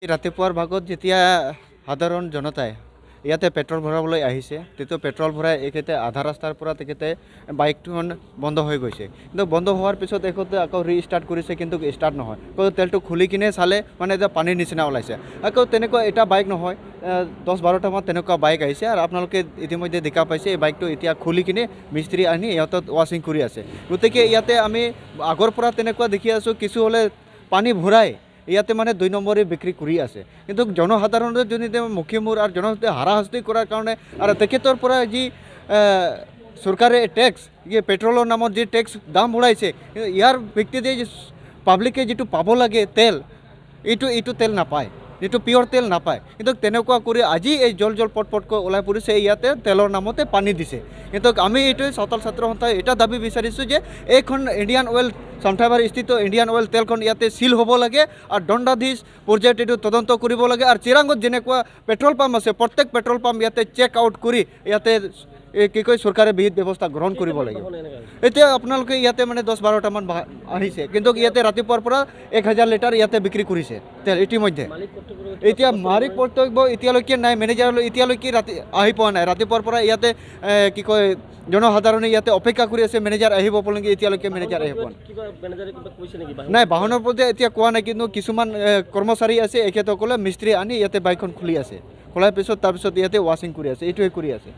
ৰাতিপুৱাৰ ভাগত যেতিয়া সাধাৰণ জনতাই ইয়াতে পেট্ৰল ভৰাবলৈ আহিছে তেতিয়া পেট্ৰল ভৰাই এখেতে আধা ৰাস্তাৰ পৰা তেখেতে বাইকখন বন্ধ হৈ গৈছে কিন্তু বন্ধ হোৱাৰ পিছত এখেতে আকৌ ৰিষ্টাৰ্ট কৰিছে কিন্তু ষ্টাৰ্ট নহয় আকৌ তেলটো খুলি কিনে চালে মানে এতিয়া পানীৰ নিচিনা ওলাইছে আকৌ তেনেকুৱা এটা বাইক নহয় 10-12টামান তেনেকুৱা বাইক আহিছে আৰু আপোনালোকে ইতিমধ্যে দেখা পাইছে এই বাইকটো এতিয়া খুলি কিনে মিস্ত্ৰী আনি ইহঁতত ৱাশ্বিং কৰি আছে গতিকে ইয়াতে আমি আগৰ পৰা তেনেকুৱা দেখি আছোঁ কিছু হ'লে পানী ভৰাই ইয়াতে মানে 2 নম্বৰে বিক্ৰী কৰি আছে কিন্তু জনসাধাৰণৰ যদি মুখে মূৰ আৰু জনসাধাৰণে হাৰাশাস্তি কৰাৰ কাৰণে আৰু তেখেতৰ পৰা যি চৰকাৰে টেক্স পেট্ৰলৰ নামত যি টেক্স দাম বঢ়াইছে ইয়াৰ ভিত্তিতে পাব্লিকে যিটো পাব লাগে তেল এইটো তেল নাপায় যিটো পিয়ৰ তেল নাপায় কিন্তু তেনেকুৱা কৰি আজি এই জল পটকৈ ওলাই পৰিছে ইয়াতে তেলৰ নামতে পানী দিছে কিন্তু আমি এইটোৱে চাওতাল ছাত্ৰ সন্থাই এটা দাবী বিচাৰিছোঁ যে এইখন ইণ্ডিয়ান অইল চামঠাইবাৰ স্থিত ইণ্ডিয়ান অইল তেলখন ইয়াতে সিল হ'ব লাগে আৰু দণ্ডাধীশ পৰ্যায়ত এইটো তদন্ত কৰিব লাগে আৰু চিৰাঙত যেনেকুৱা পেট্ৰল পাম্প আছে প্ৰত্যেক পেট্ৰল পাম্প ইয়াতে চেক আউট কৰি ইয়াতে কি কয় চৰকাৰে বিহিত ব্যৱস্থা গ্ৰহণ কৰিব লাগিব এতিয়া আপোনালোকে ইয়াতে মানে 10-12টামান আহিছে কিন্তু ইয়াতে ৰাতিপুৱাৰ পৰা 1000 লিটাৰ ইয়াতে বিক্ৰী কৰিছে তেল ইতিমধ্যে এতিয়া মালিক কৰ্তব্য এতিয়ালৈকে নাই মেনেজাৰলৈ এতিয়ালৈকে ৰাতি আহি পোৱা নাই ৰাতিপুৱাৰ পৰা ইয়াতে কি কয় জনসাধাৰণে ইয়াতে অপেক্ষা কৰি আছে মেনেজাৰ আহিব পলংকি এতিয়ালৈকে মেনেজাৰ আহি পোৱা নাই বাহনৰ প্ৰতি এতিয়া কোৱা নাই কিন্তু কিছুমান কৰ্মচাৰী আছে এখেতসকলে মিস্ত্ৰী আনি ইয়াতে বাইকখন খুলি আছে খোলাৰ পিছত তাৰপিছত ইয়াতে ৱাশ্বিং কৰি আছে এইটোৱে কৰি আছে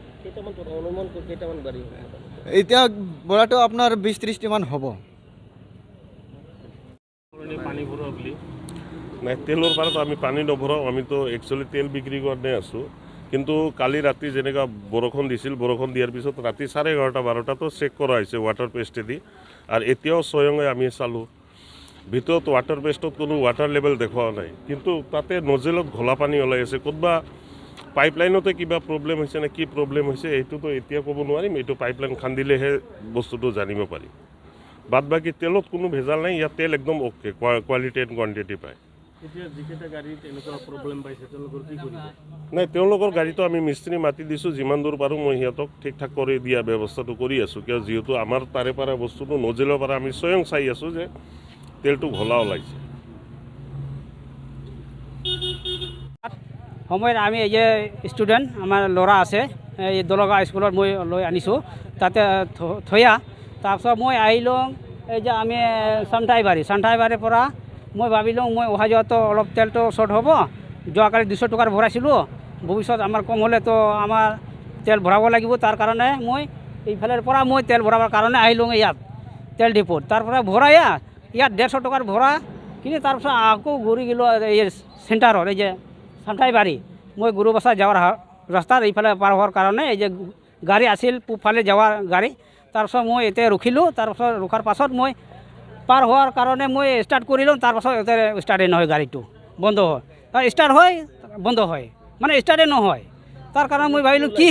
এতিয়া বৰাটো আপোনাৰ 20-30মান হ'ব নাই তেলৰ পাৰত আমি পানী নভৰাওঁ আমিতো একচুৱেলি তেল বিক্ৰী কাৰণে আছোঁ কিন্তু কালি ৰাতি যেনেকুৱা বৰষুণ দিছিল বৰষুণ দিয়াৰ পিছত ৰাতি 11:30-12টাতো চেক কৰা হৈছে ৱাটাৰ পেষ্টেদি আৰু এতিয়াও স্বয়ঙে আমি চালোঁ ভিতৰত ৱাটাৰ পেষ্টত কোনো ৱাটাৰ লেভেল দেখুওৱা নাই কিন্তু তাতে নজেলত ঘোলা পানী ওলাই আছে ক'তবা পাইপলাইনতে কিবা প্ৰব্লেম হৈছে নে কি প্ৰব্লেম হৈছে এইটোতো এতিয়া ক'ব নোৱাৰিম এইটো পাইপলাইন খান্দিলেহে বস্তুটো জানিব পাৰিম বাদ বাকী তেলত কোনো ভেজাল নাই ইয়াত তেল একদম অ'কে কোৱালিটি এণ্ড কোৱান্টিটি পায় নাই তেওঁলোকৰ গাড়ীটো আমি মিস্ত্ৰী মাতি দিছোঁ যিমান দূৰ পাৰোঁ মই সিহঁতক ঠিক ঠাক কৰি দিয়া ব্যৱস্থাটো কৰি আছোঁ কিয় যিহেতু আমাৰ তাৰে পৰা বস্তুটো নজেলৰ পৰা আমি স্বয়ং চাই আছোঁ যে তেলটো ঘোলা ওলাইছে সময়ত আমি এই যে ষ্টুডেণ্ট আমাৰ ল'ৰা আছে এই দলগাঁও স্কুলত মই লৈ আনিছোঁ তাতে থৈয়া তাৰপিছত মই আহিলোঁ এই যে আমি চামঠাইবাৰীৰ পৰা মই ভাবিলোঁ মই অহা যোৱাতো অলপ তেলটো শ্বৰ্ট হ'ব যোৱাকালি 200 টকাৰ ভৰাইছিলোঁ ভৱিষ্যত আমাৰ কম হ'লেতো আমাৰ তেল ভৰাব লাগিব তাৰ কাৰণে মই এইফালৰ পৰা মই তেল ভৰাবৰ কাৰণে আহিলোঁ ইয়াত তেল ডিপোত তাৰ পৰা ভৰাই ইয়াত 150 টকাৰ ভৰা কিন্তু তাৰপিছত আকৌ ঘূৰি গ'লোঁ এই চেণ্টাৰত এই যে চামঠাইবাৰী মই গুৰুবাচা যাৱাৰ ৰাস্তাত এইফালে পাৰ হোৱাৰ কাৰণে এই যে গাড়ী আছিল পূবফালে যোৱাৰ গাড়ী তাৰপিছত মই এতিয়া ৰখিলোঁ তাৰপিছত ৰখাৰ পাছত মই পাৰ হোৱাৰ কাৰণে মই ষ্টাৰ্ট কৰিলোঁ তাৰপাছত এতিয়া ষ্টাৰ্টেই নহয় গাড়ীটো বন্ধ হয় ষ্টাৰ্ট হয় বন্ধ হয় মানে ষ্টাৰ্টেই নহয় তাৰ কাৰণে মই ভাবিলোঁ কি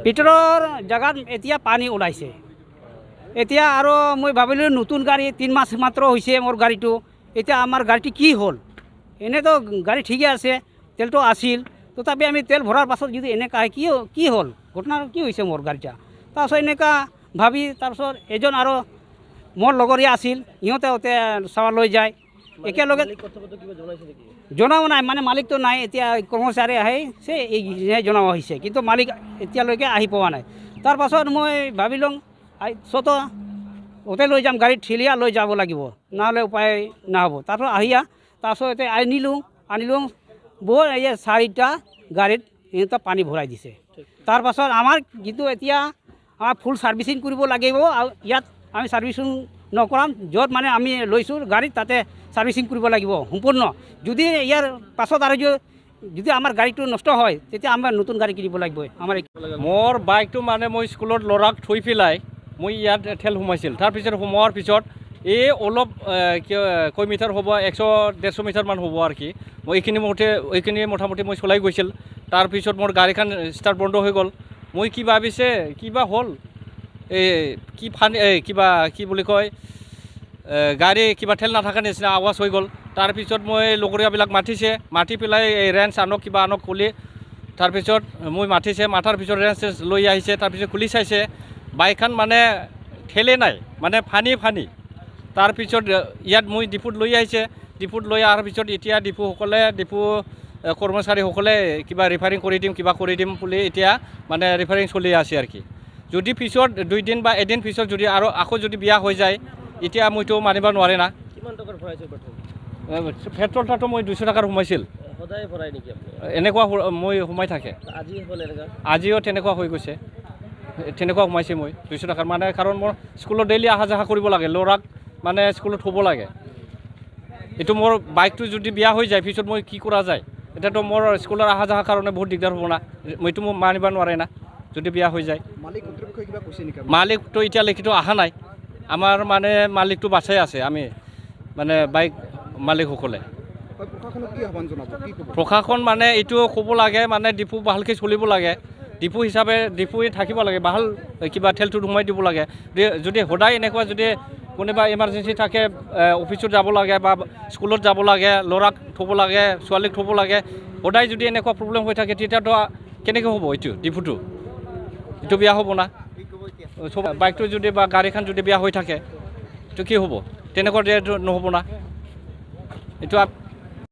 পেট্ৰলৰ জেগাত এতিয়া পানী ওলাইছে এতিয়া আৰু মই ভাবিলোঁ নতুন গাড়ী 3 মাহ মাত্ৰ হৈছে মোৰ গাড়ীটো এতিয়া আমাৰ গাড়ীটো কি হ'ল এনেতো গাড়ী ঠিকে আছে তেলটো আছিল তথাপি আমি তেল ভৰাৰ পাছত যদি এনেকুৱা কি হ'ল ঘটনা কি হৈছে মোৰ গাড়ীটা তাৰপিছত এনেকুৱা ভাবি তাৰপিছত এজন আৰু মোৰ লগৰীয়া আছিল ইহঁতে চাৱা লৈ যায় একেলগে জনাও নাই মানে মালিকটো নাই এতিয়া কৰ্মচাৰী আহিছে এই জনাব হৈছে কিন্তু মালিক এতিয়ালৈকে আহি পোৱা নাই তাৰপাছত মই ভাবিলোঁ চতো ওতে লৈ যাম গাড়ীত ঠিলিয়া লৈ যাব লাগিব নহ'লে উপায় নহ'ব তাৰপিছত তাৰপিছত আনিলোঁ বহুত এই 4টা গাড়ীত সিহঁতে পানী ভৰাই দিছে তাৰপাছত আমাৰ যিটো এতিয়া আমাৰ ফুল ছাৰ্ভিচিং কৰিব লাগিব আৰু ইয়াত আমি ছাৰ্ভিচিং নকৰাম য'ত মানে আমি লৈছোঁ গাড়ীত তাতে ছাৰ্ভিচিং কৰিব লাগিব সম্পূৰ্ণ যদি ইয়াৰ পাছত আৰু যদি আমাৰ গাড়ীটো নষ্ট হয় তেতিয়া আমাৰ নতুন গাড়ী কিনিব লাগিব আমাৰ মোৰ বাইকটো মানে মই স্কুলত ল'ৰাক থৈ পেলাই মই ইয়াত তেল সোমাইছিল তাৰপিছত সোমোৱাৰ পিছত এই অলপ কেই মিটাৰ হ'ব 100-150 মিটাৰমান হ'ব আৰু কি মই এইখিনি মোটামুটি মই চলাই গৈছিল তাৰপিছত মোৰ গাড়ীখন ষ্টাৰ্ট বন্ধ হৈ গ'ল মই কি ভাবিছে কিবা হ'ল কি বুলি কয় গাড়ী কিবা তেল নাথাকা নিচিনা আৱাজ হৈ গ'ল তাৰপিছত মই লগৰীয়াবিলাক মাতি পেলাই ৰেঞ্চ আনক খুলি তাৰপিছত মই মাতাৰ পিছত ৰেঞ্চ লৈ আহিছে তাৰপিছত খুলি চাইছে বাইকখন মানে ঠেলে নাই মানে ফানি তাৰপিছত ইয়াত মই ডিপুত লৈ আহিছে ডিপুত লৈ অহাৰ পিছত এতিয়া ডিপু কৰ্মচাৰীসকলে কিবা ৰিফাৰিং কৰি দিম বুলি এতিয়া মানে ৰিফাৰিং চলি আছে আৰু কি যদি পিছত 2 দিন বা এদিন পিছত যদি আৰু আকৌ যদি বিয়া হৈ যায় এতিয়া মইতো মানিব নোৱাৰে না কিমান টকাৰ ভৰাইছে পেট্ৰল পেট্ৰল তাতো মই 200 টকাৰ সোমাইছিল সদায় ভৰাই নেকি আপুনি এনেকুৱা মই সোমাই থাকে আজি হ'ল এনেকুৱা আজিও তেনেকুৱা হৈ গৈছে তেনেকুৱা সোমাইছে মই 200 টকাৰ মানে কাৰণ মোৰ স্কুলত ডেইলি অহা যোৱা কৰিব লাগে ল'ৰাক মানে স্কুলত থ'ব লাগে এইটো মোৰ বাইকটো যদি বিয়া হৈ যায় পিছত মই কি কৰা যায় এতিয়াতো মোৰ স্কুলৰ অহা যোৱাৰ কাৰণে বহুত দিগদাৰ হ'ব না মইতো মোক মানিব নোৱাৰে না যদি বিয়া হৈ যায় মালিক কৰ্তৃপক্ষই কিবা কৈছে নেকি মালিকটো এতিয়ালৈকেতো অহা নাই আমাৰ মানে মালিকটো বাচাই আছে আমি মানে বাইক মালিকসকলে প্ৰশাসনক কি আহ্বান জনাব কি ক'ব প্ৰশাসন মানে এইটো ক'ব লাগে মানে ডিপু ভালকৈ চলিব লাগে ডিপু হিচাপে ডিপুৱে থাকিব লাগে ভাল কিবা ঠেলটোত সোমাই দিব লাগে যদি সদায় এনেকুৱা যদি কোনোবা ইমাৰ্জেঞ্চি থাকে অফিচত যাব লাগে বা স্কুলত যাব লাগে ল'ৰাক থ'ব লাগে ছোৱালীক থ'ব লাগে সদায় যদি এনেকুৱা প্ৰব্লেম হৈ থাকে তেতিয়াতো কেনেকৈ হ'ব এইটো ডিপুটো এইটো বেয়া হ'ব না বাইকটো যদি বা গাড়ীখন যদি বেয়া হৈ থাকে এইটো কি হ'ব তেনেকুৱা নহ'ব না এইটো